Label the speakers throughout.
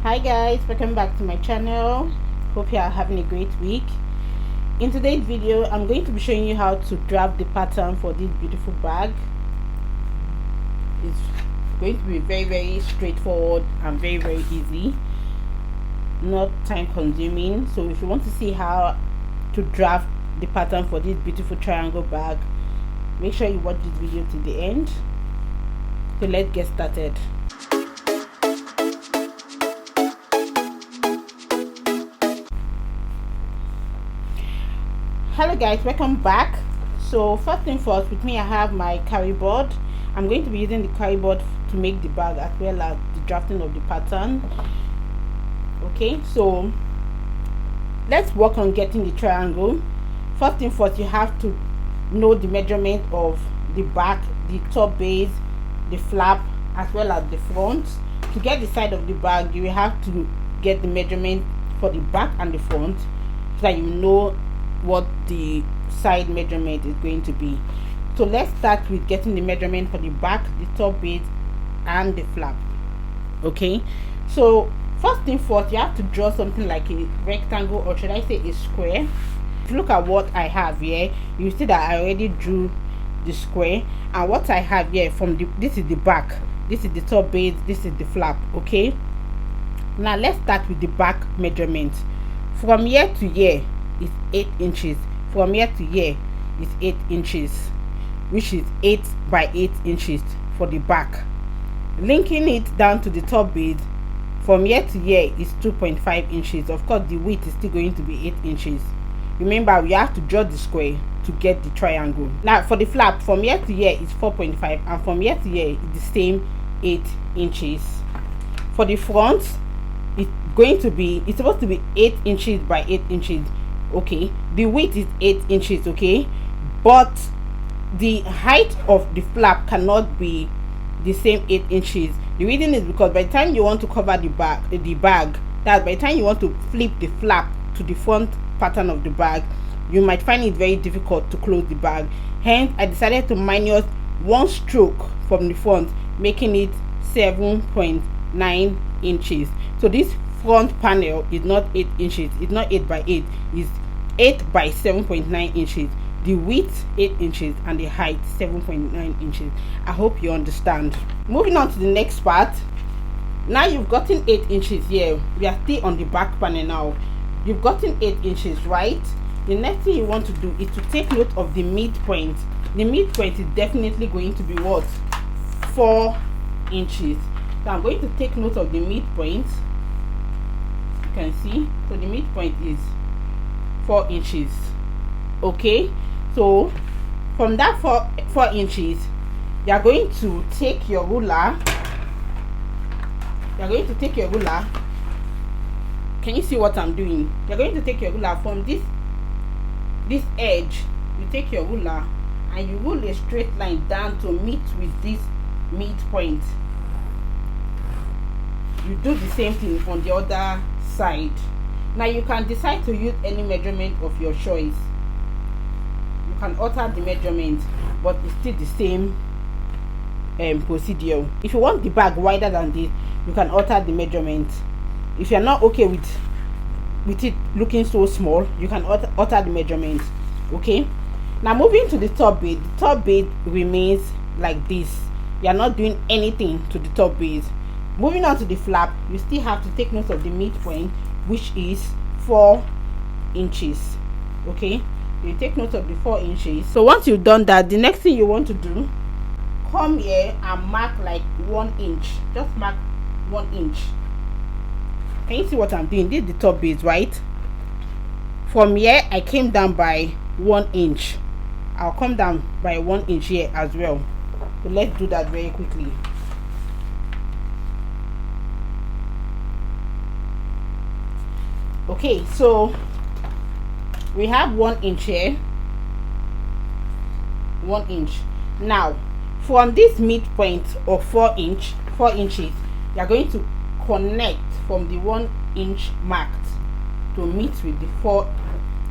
Speaker 1: Hi guys, welcome back to my channel. Hope you are having a great week. In today's video, I'm going to be showing you how to draft the pattern for this beautiful bag. It's going to be very straightforward and very easy, not time consuming. So if you want to see how to draft the pattern for this beautiful triangle bag, make sure you watch this video to the end. So let's get started. Hello guys, welcome back. So first thing first, with me I have my kariboard. I'm going to be using the kariboard to make the bag as well as the drafting of the pattern. Okay, so let's work on getting the triangle. First thing first, you have to know the measurement of the back, the top base, the flap, as well as the front. To get the side of the bag, you will have to get the measurement for the back and the front so that you know what the side measurement is going to be. So let's start with getting the measurement for the back, the top base, and the flap. Okay, so first thing first, you have to draw something like a rectangle, or should I say a square. If you look at what I have here, you see that I already drew the square, and what I have here from this is the back, this is the top base, this is the flap. Okay, now let's start with the back measurement. From here to here is 8 inches. From here to here is 8 inches, which is 8 by 8 inches for the back. Linking it down to the top base, from here to here is 2.5 inches. Of course, the width is still going to be 8 inches. Remember, we have to draw the square to get the triangle. Now for the flap, from here to here is 4.5, and from here to here is the same 8 inches. For the front, it's supposed to be 8 inches by 8 inches. Okay, the width is 8 inches. Okay, but the height of the flap cannot be the same 8 inches. The reason is because by the time you want to cover the bag, that by the time you want to flip the flap to the front pattern of the bag, you might find it very difficult to close the bag. Hence, I decided to minus 1 stroke from the front, making it 7.9 inches. So this front panel is not 8 inches, it's not 8 by 8, it's 8 by 7.9 inches. The width 8 inches and the height 7.9 inches. I hope you understand. Moving on to the next part. Now you've gotten 8 inches here. We are still on the back panel now. You've gotten 8 inches, right? The next thing you want to do is to take note of the midpoint. The midpoint is definitely going to be what? 4 inches. So I'm going to take note of the midpoint. You can see. So the midpoint is 4 inches. Okay, so from that 4 inches, you are going to take your ruler. Can you see what I'm doing? You're going to take your ruler from this edge. You take your ruler and you rule a straight line down to meet with this midpoint. You do the same thing on the other side. Now you can decide to use any measurement of your choice. You can alter the measurement, but it's still the same procedure. If you want the bag wider than this, you can alter the measurement. If you're not okay with it looking so small, you can alter the measurement. Okay, now moving to the top base. The top base remains like this. You are not doing anything to the top base. Moving on to the flap, you still have to take note of the midpoint, which is 4 inches. Okay, you take note of the 4 inches. So once you've done that, the next thing you want to do, come here and mark like 1 inch. Just mark 1 inch. Can you see what I'm doing? This is the top base, right? From here I came down by 1 inch. I'll come down by 1 inch here as well. So let's do that very quickly. Okay, so we have 1 inch here, 1 inch. Now from this midpoint of 4 inches, you are going to connect from the 1 inch marked to meet with the 4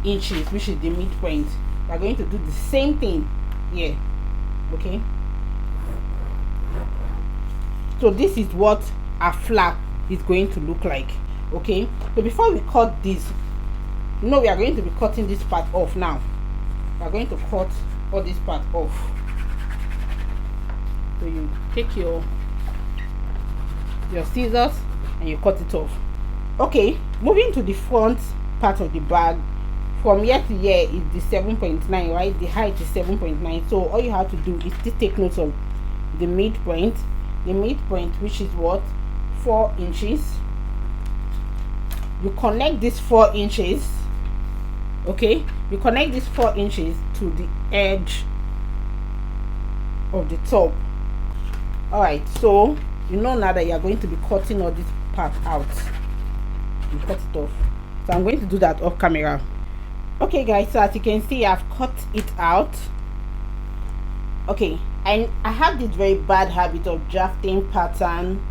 Speaker 1: inches, which is the midpoint. You are going to do the same thing here. Okay, so this is what a flap is going to look like. Okay, so before we cut this, we are going to be cutting this part off now. We are going to cut all this part off. So you take your scissors and you cut it off. Okay, moving to the front part of the bag, from here to here is the 7.9, right? The height is 7.9. So all you have to do is to take note of the midpoint, which is what, 4 inches. You connect this 4 inches. Okay, you connect this 4 inches to the edge of the top. All right, so you know now that you are going to be cutting all this part out. You cut it off. So I'm going to do that off camera. Okay guys, so as you can see, I've cut it out. Okay, and I have this very bad habit of drafting pattern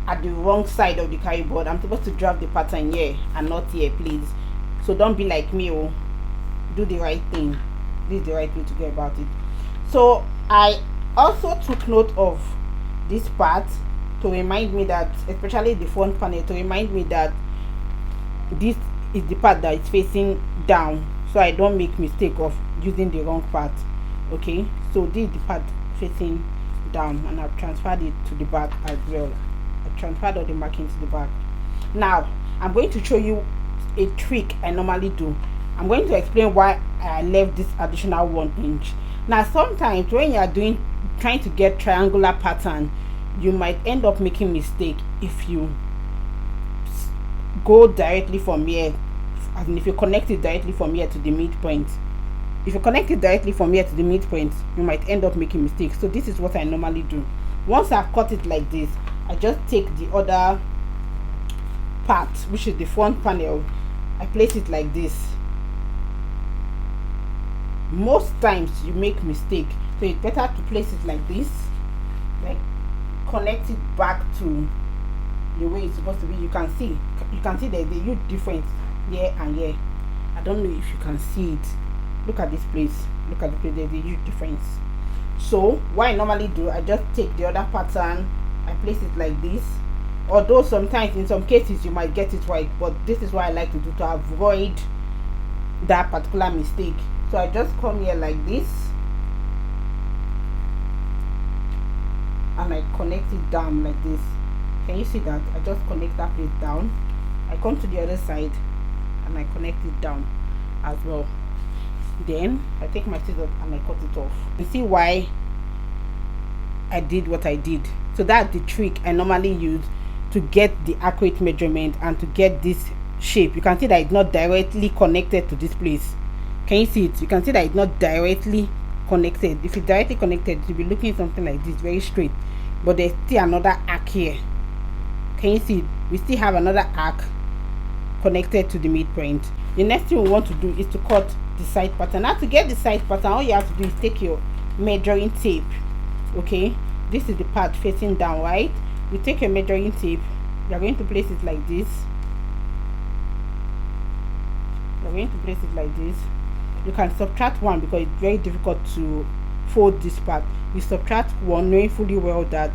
Speaker 1: at the wrong side of the kariboard. I'm supposed to draft the pattern here and not here, please. So don't be like me. Oh, do the right thing. This is the right way to go about it. So I also took note of this part to remind me that, especially the front panel, to remind me that this is the part that is facing down, so I don't make mistake of using the wrong part. Okay, so this is the part facing down, and I've transferred it to the back as well. I transferred all the marking to the back. Now I'm going to show you a trick I normally do. I'm going to explain why I left this additional 1 inch. Now sometimes when you are trying to get triangular pattern, you might end up making mistake if you go directly from here, and if you connect it directly from here to the midpoint. If you connect it directly from here to the midpoint, you might end up making mistakes. So this is what I normally do. Once I've cut it like this, I just take the other part, which is the front panel, I place it like this. Most times you make mistake, so it's better to place it like this, like connect it back to the way it's supposed to be. You can see there's a huge difference here and here. I don't know if you can see it. Look at this place, there's a huge difference. So what I normally do, I just take the other pattern, I place it like this. Although sometimes in some cases you might get it right, but this is what I like to do to avoid that particular mistake. So I just come here like this and I connect it down like this. Can you see that? I just connect that place down. I come to the other side and I connect it down as well. Then I take my scissors and I cut it off. You see why I did what I did. So that's the trick I normally use to get the accurate measurement and to get this shape. You can see that it's not directly connected to this place. Can you see it? You can see that it's not directly connected. If it's directly connected, it will be looking something like this, very straight, but there's still another arc here. Can you see it? We still have another arc connected to the midpoint. The next thing we want to do is to cut the side pattern. Now to get the side pattern, all you have to do is take your measuring tape. Okay, this is the part facing down, right? You take your measuring tape, you're going to place it like this. You're going to place it like this. You can subtract 1 because it's very difficult to fold this part. You subtract 1 knowing fully well that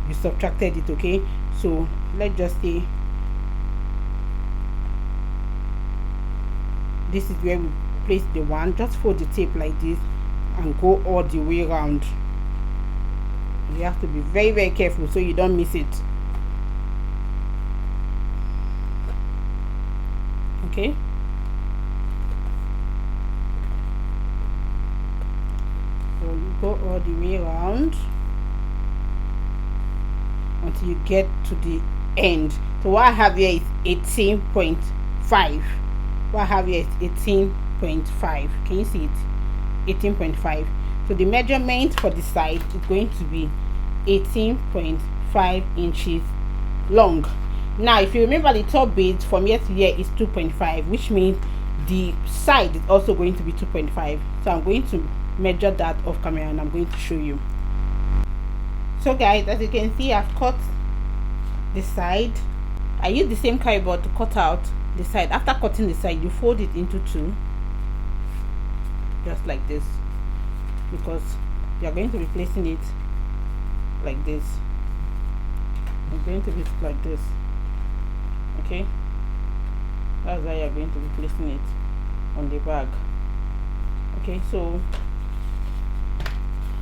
Speaker 1: you subtracted it. Okay, so let's just say this is where we place the 1. Just fold the tape like this and go all the way around. You have to be very, very careful so you don't miss it. Okay, so you go all the way around until you get to the end. So what I have here is 18.5. What I have here is 18.5. Can you see it? 18.5. So the measurement for the side is going to be 18.5 inches long. Now if you remember, the top base from here to here is 2.5, which means the side is also going to be 2.5. So I'm going to measure that off camera and I'm going to show you. So guys, as you can see, I've cut the side. I use the same kariboard to cut out the side. After cutting the side, you fold it into 2, just like this, because you are going to be placing it like this. It's going to be like this. Okay, that's how you're going to be placing it on the bag. Okay, so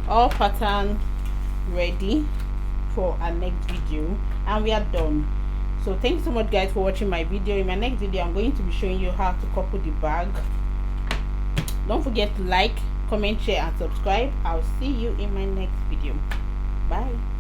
Speaker 1: all pattern ready for our next video, and we are done. So thank you so much guys for watching my video. In my next video, I'm going to be showing you how to couple the bag. Don't forget to like, comment, share and subscribe. I'll see you in my next video. Bye.